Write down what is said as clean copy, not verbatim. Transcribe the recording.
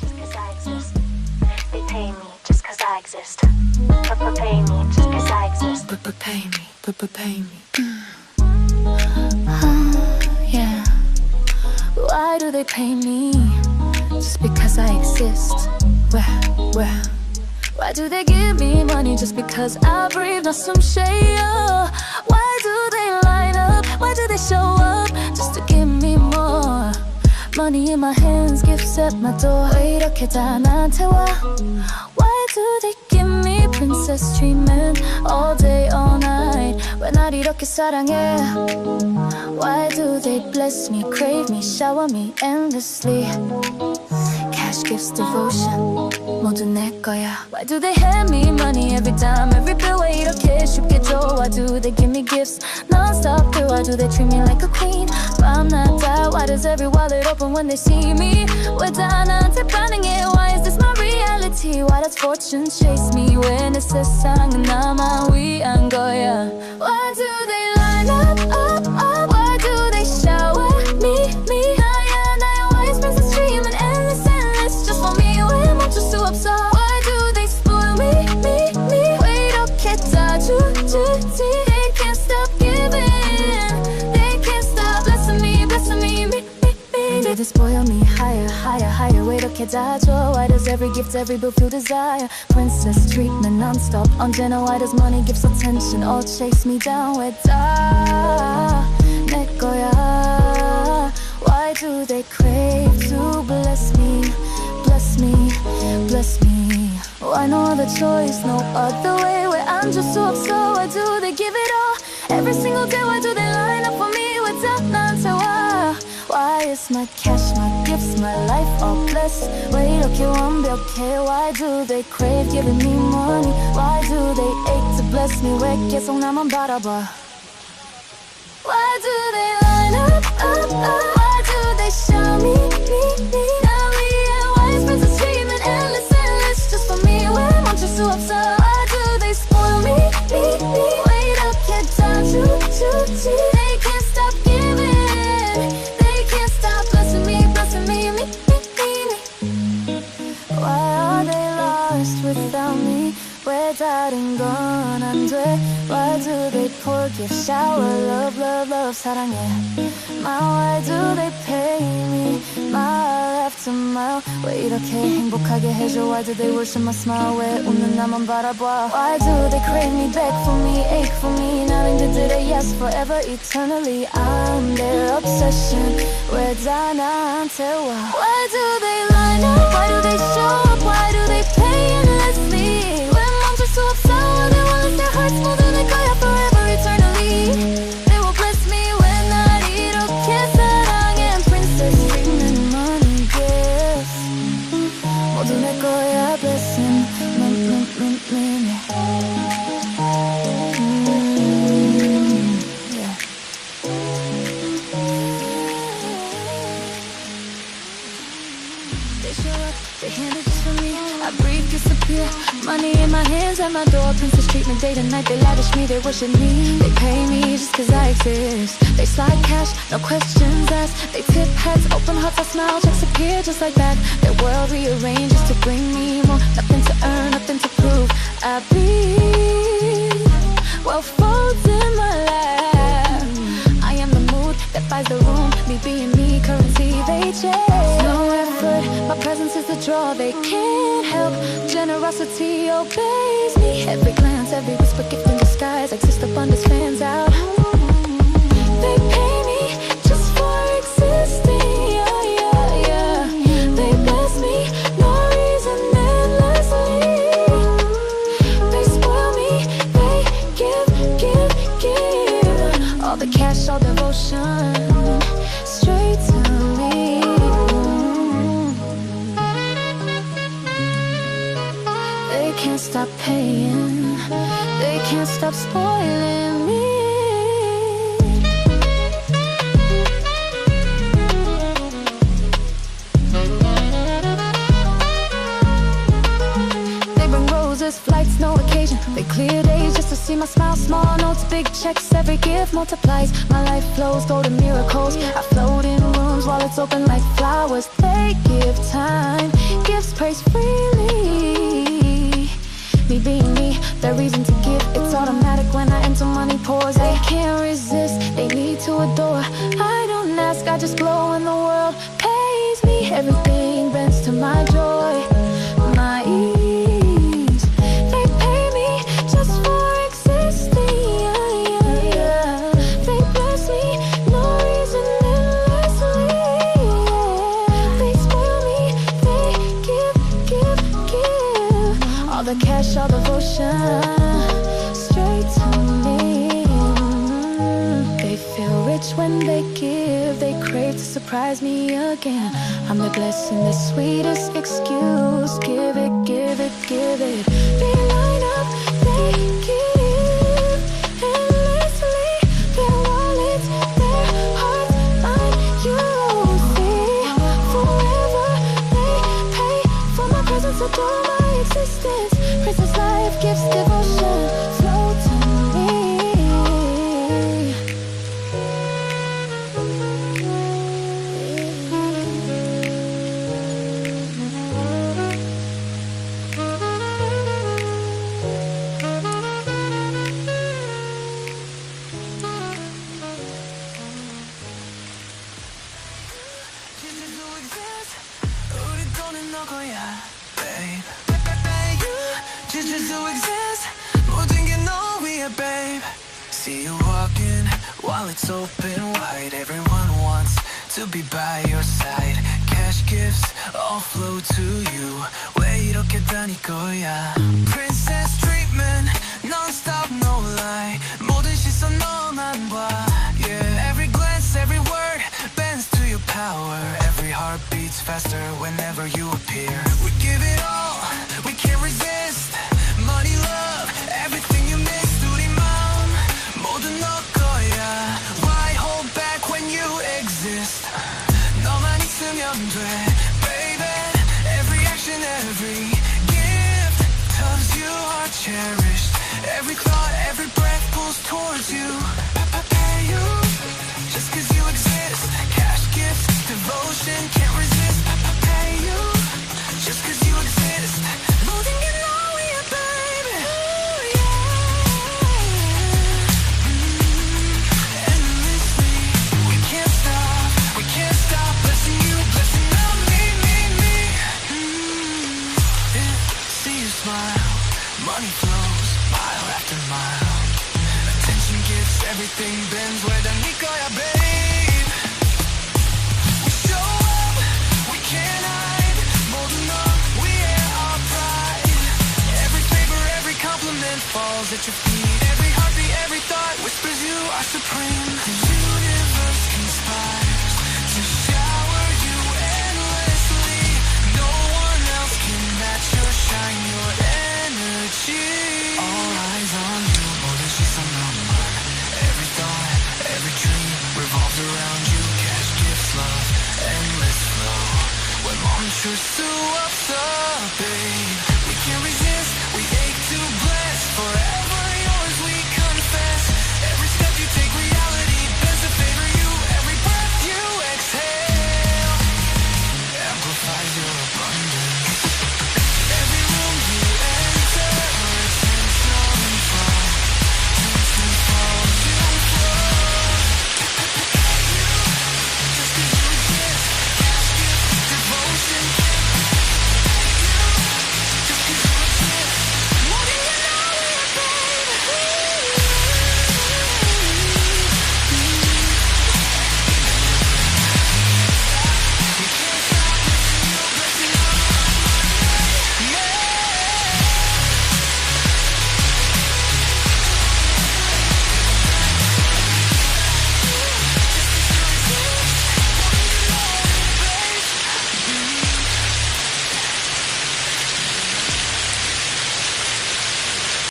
Just 'cause I exist. They pay me just 'cause I exist. Pay me just 'cause I exist. Pay me. Yeah. Why do they pay me? Just because I exist. Well. Why do they give me money just because I breathe? Not some shade. Why do they line up? Why do they show up just to give me more? Money in my hands, gifts at my door. 왜 이렇게 다 나한테 와? Why do they give me princess treatment all day, all night? 왜 날 이렇게 사랑해? Why do they bless me, crave me, shower me endlessly? Cash gifts, devotion, 모두 내 거야. Why do they hand me money every time, every bill? 왜 이렇게 쉽게 줘? Why do they give me gifts non-stop? Why do they treat me like a queen? 밤낮 why does every wallet open when they see me? 왜 다 나한테 반응해? Why is this my reality? Why does fortune chase me? 왜 내 세상은 나만 위한 거야? Why do they line up? Why do they shower me? 나야 wise princess dreaming endless just for me. 왜 멈출 수 없어? Why do they spoil me? 왜 이렇게 다 주지? They can't stop giving. They can't stop blessing me. Do they spoil me higher? 왜 이렇게 다 줘? Why does every gift, every bill feel desire? Princess treatment non-stop 언제나. Why does money give attention all chase me down? 왜 다 내 거야? Why do they crave to bless me? Why no other choice, no other way? 왜 안 줄 수 없어? Why do they give it all? Every single day, why do they line up for me? 왜 다 나한테 와? Why is my cash, my gifts, my life all blessed? 왜 이렇게 완벽해? Why do they crave giving me money? Why do they ache to bless me? 왜 계속 나만 바라봐? Why do they line up? Why do they show me? 난 위에 wise princess dreaming endless just for me. 왜 멈출 수 없어? Why do they spoil me? 왜 이렇게 다 주지? They can't stop giving. They can't stop blessing me. Why are they lost without me? 왜 다른 건 안 돼? Why do they pour, give, shower, love, 사랑해? Why do they pay me? Mile after mile 왜 이렇게 행복하게 해줘? Why do they worship my smile? 왜 웃는 나만 바라봐? Why do they crave me, beg for me, ache for me? 나는 그들의 yes, forever, eternally I'm their obsession. 왜 다 나한테 와? Why do they line up? Why do they show up? Why do they pay endlessly? 왜 멈출 수 없어? They want us, their hearts 모두 내 거야 forever, eternally. They will bless me when 날 이렇게 사랑해. Princess treatment, money gifts 모두 내 거야 blessing me. Yeah. They show up, they hand it just for me. I breathe, disappear. Money in my hands at my door. Princess treatment day to night. They lavish me, they worship me. They pay me just 'cause I exist. They slide cash, no questions asked. They tip heads, open hearts, I smile. Checks appear just like that. Their world rearranges to bring me more. Nothing to earn, nothing to prove. I breathe, well folds in my lap. I am the mood that buys the room. Me being me, currency they change. No effort, my presence is the draw. They can't help, generosity obeys me. Every glance, every whisper, gift in disguise. Exist abundance fans out. They pay me just for existing. Yeah. They bless me, no reason endlessly. They spoil me, they give. All the cash, all devotion, straight to me. They can't stop paying. They can't stop spoiling me. They bring roses, flights, no occasion. They clear days just to see my smile, small notes, big checks, every gift multiplies. My life flows, golden miracles. I float in rooms while it's open like flowers. They give time, gifts praise freely. Me being me, their reason to give, it's automatic when I enter, money pours. They can't resist, they need to adore. I don't ask, I just glow and the world pays me. Everything bends to my joy, my ease. They pay me just for existing, They bless me, no reason endlessly, They spoil me, they give all the cash, all devotion, straight to me. They feel rich when they give, they crave to surprise me again. I'm the blessing, the sweetest excuse. Give it, give it, give it. They line up, they give endlessly. Their wallets, their hearts, mine, you see. Forever they pay for my presence, adore my existence. Princess life, gifts, devotion, flow to me. Just to exist, 모든 게 너 위에, babe. See you walking while it's open wide. Everyone wants to be by your side. Cash gifts all flow to you. 왜 이렇게 다닐 거야? Princess treatment, non-stop, no lie. 모든 시선 너만 봐. Yeah, every glance, every word bends to your power. Every heart beats faster whenever you appear. We give it all, we can't resist. Money, love, everything you miss. 우리 마음 모두 너 거야. Why hold back when you exist? 너만 있으면 돼, baby. Every action, every gift tells you are cherished. Every thought, every breath pulls towards you. Pay you just 'cause you exist. Cash gifts, devotion, can't resist. Pay you just 'cause you exist. 모든 게 너 위에, baby. Ooh, yeah. Endlessly, we can't stop blessing you, blessing on me. Yeah. See you smile, money flows, mile after mile. Attention gets everything bends where the 거야, babe. We show up, we can't hide. 모두 너 위에, our pride. Every favor, every compliment falls at your feet. Every heartbeat, every thought whispers you are supreme. The universe conspires to shower you endlessly. No one else can match your shine, your energy. All eyes on you, 모든 시선 너만. Every thought, every dream revolves around you. Cash gifts, love, endless flow. 왜 멈출 수 없어, babe. We can't resist.